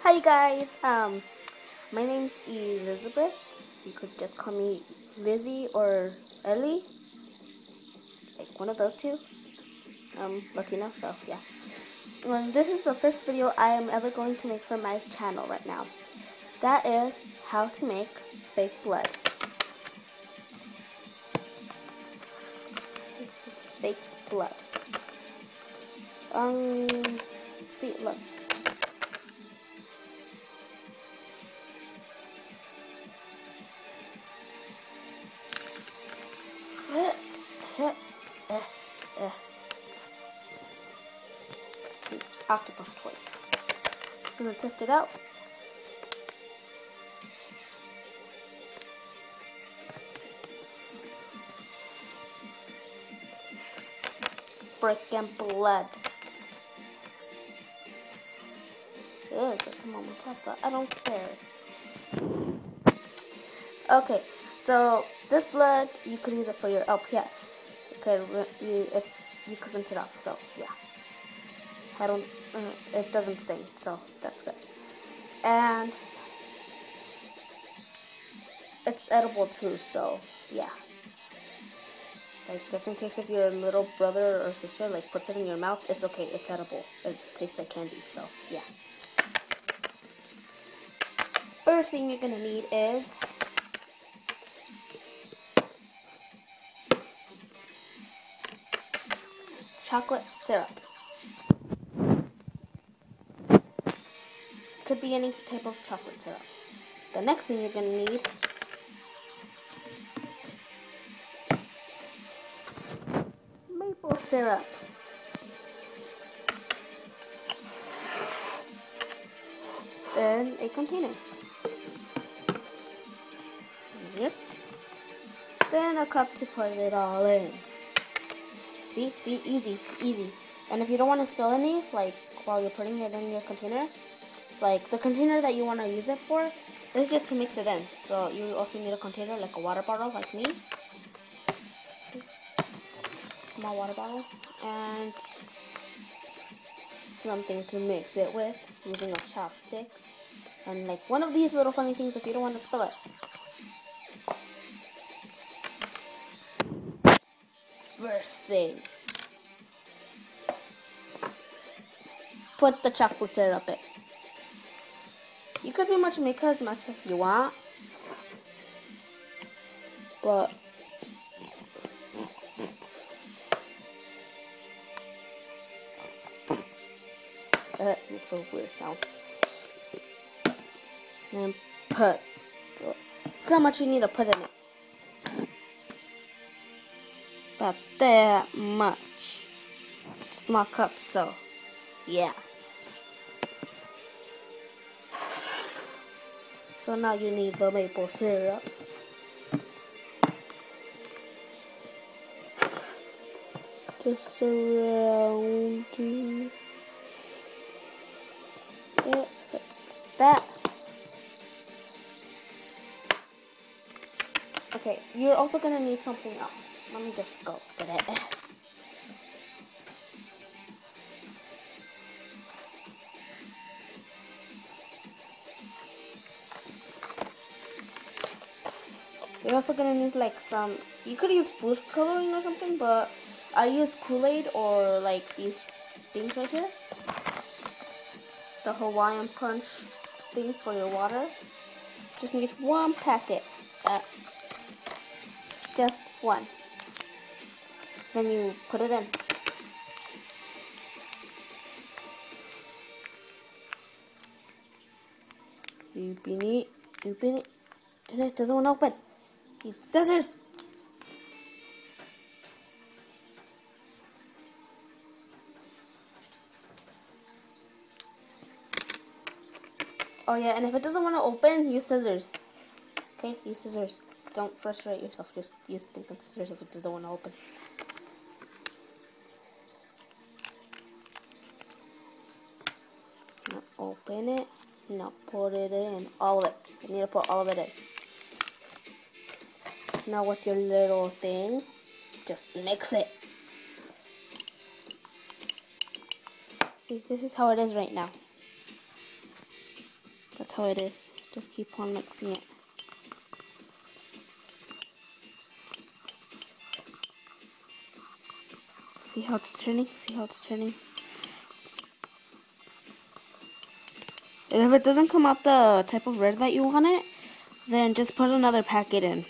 Hi guys, my name's Elizabeth. You could just call me Lizzie or Ellie, like one of those two. Latino, so yeah. This is the first video I am ever going to make for my channel right now. That is how to make fake blood. It's fake blood. See, look. Octopus toy. I'm gonna test it out. Freaking blood. Ew, that's a moment plus, but I don't care. Okay, so this blood you could use it for your LPS. You could rinse it off. So yeah, it doesn't stain, so that's good. And it's edible too, so yeah. Like, just in case if your little brother or sister like puts it in your mouth, it's okay, it's edible. It tastes like candy, so yeah. First thing you're gonna need is chocolate syrup. Could be any type of chocolate syrup. The next thing you're gonna need maple syrup. Then a container. Yep. Then a cup to put it all in. See, easy. And if you don't want to spill any, like while you're putting it in your container, like the container that you want to use it for, is just to mix it in. So you also need a container, like a water bottle, like me. Small water bottle. And something to mix it with, using a chopstick. And like one of these little funny things if you don't want to spill it. First thing, put the chocolate syrup in. You could pretty much make as much as you want, but that makes a weird sound. And put so much you need to put in it. About that much. Small cup, so yeah. So now you need the maple syrup. Just surrounding it like that. Okay, you're also gonna need something else. Let me just go get it. You're also gonna need like some, you could use food coloring or something, but I use Kool-Aid or like these things right here. The Hawaiian Punch thing for your water. Just need one packet. Just one. Then you put it in. Open it. And it doesn't want to open. Need scissors. Oh yeah, and if it doesn't want to open, use scissors. Okay, use scissors. Don't frustrate yourself. Just use stinking scissors if it doesn't want to open. Now open it. Now put it in. All of it. You need to put all of it in. Now with your little thing, just mix it. See, this is how it is right now. That's how it is. Just keep on mixing it. See how it's turning? See how it's turning? And if it doesn't come out the type of red that you want it, then just put another packet in.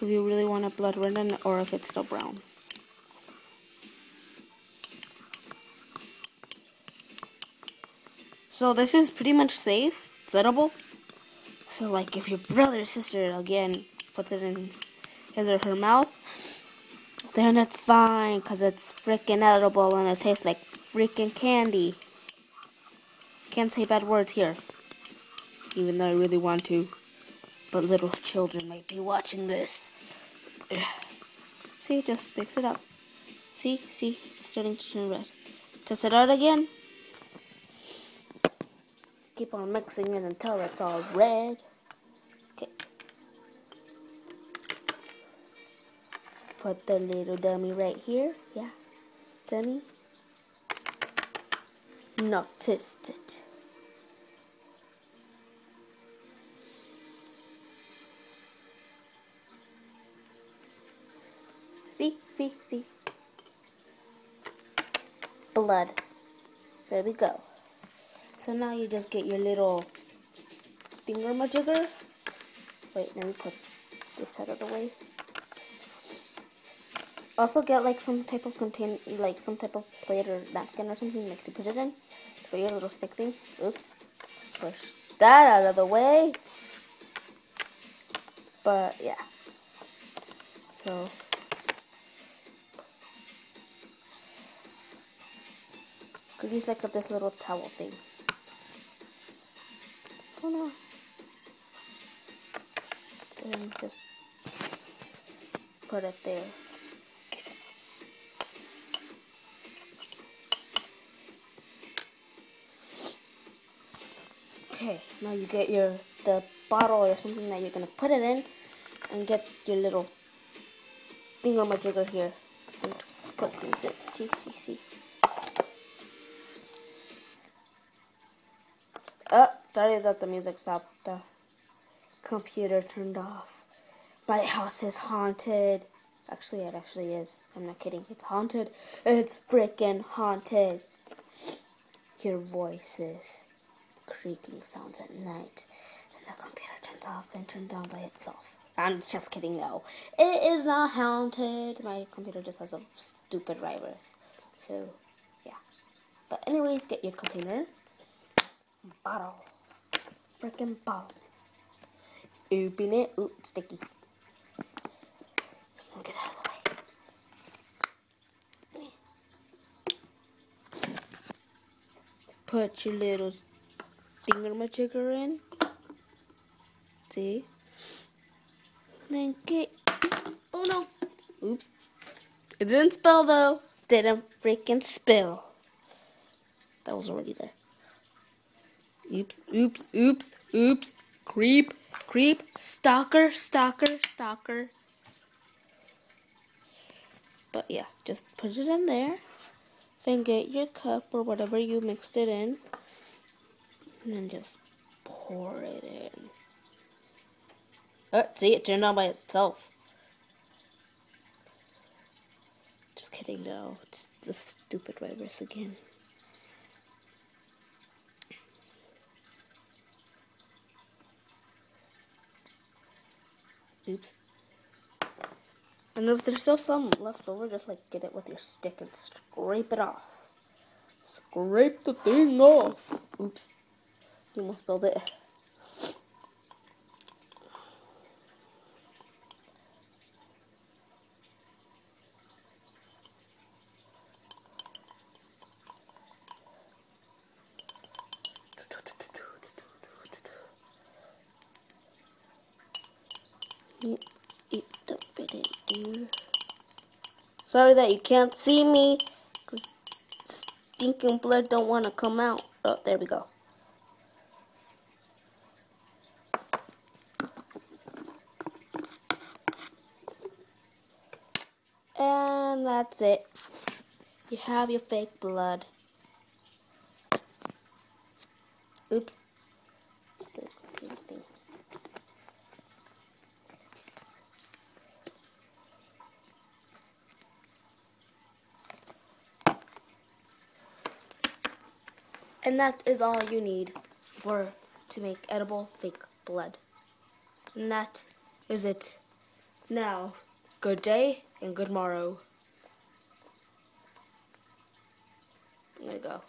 If you really want a blood red in it, or if it's still brown. So this is pretty much safe. It's edible. So like if your brother or sister again puts it in his or her mouth, then it's fine because it's freaking edible and it tastes like freaking candy. Can't say bad words here, even though I really want to. But little children might be watching this. See, just mix it up. See, it's starting to turn red. Test it out again. Keep on mixing it until it's all red. Okay. Put the little dummy right here. Yeah, dummy. Not taste it. See. Blood. There we go. So now you just get your little thingamajigger. Wait, let me put this out of the way. Also get like some type of some type of plate or napkin or something like to put it in. To put your little stick thing. Oops. Push that out of the way. But yeah. So could use like this little towel thing. Oh no. And just put it there. Okay, now you get the bottle or something that you're gonna put it in, and get your little thingamajigger here and put things in. See. Oh, sorry that the music stopped. The computer turned off. My house is haunted. Actually, it actually is. I'm not kidding. It's haunted. It's freaking haunted. Your voices, creaking sounds at night, and the computer turns off and turns on by itself. I'm just kidding, no. It is not haunted. My computer just has a stupid virus. So, yeah. But anyways, get your container. Bottle. Freaking bottle. Open it. Ooh, it's sticky. Get out of the way. Put your little thingamajigger in. See? Then get. Oh no! Oops. It didn't spill though. Didn't freaking spill. That was already there. Oops. Creep. Stalker. But yeah, just put it in there. Then get your cup or whatever you mixed it in. And then just pour it in. Oh, see, it turned on by itself. Just kidding, though. It's the stupid virus again. Oops. And if there's still some left over, just like get it with your stick and scrape it off. Scrape the thing off. Oops. You almost spilled it. Eat the bit in there. Sorry that you can't see me, because stinking blood don't want to come out. Oh, there we go. And that's it. You have your fake blood. Oops. And that is all you need to make edible fake blood. And that is it. Now, good day and good morrow. I'm gonna go.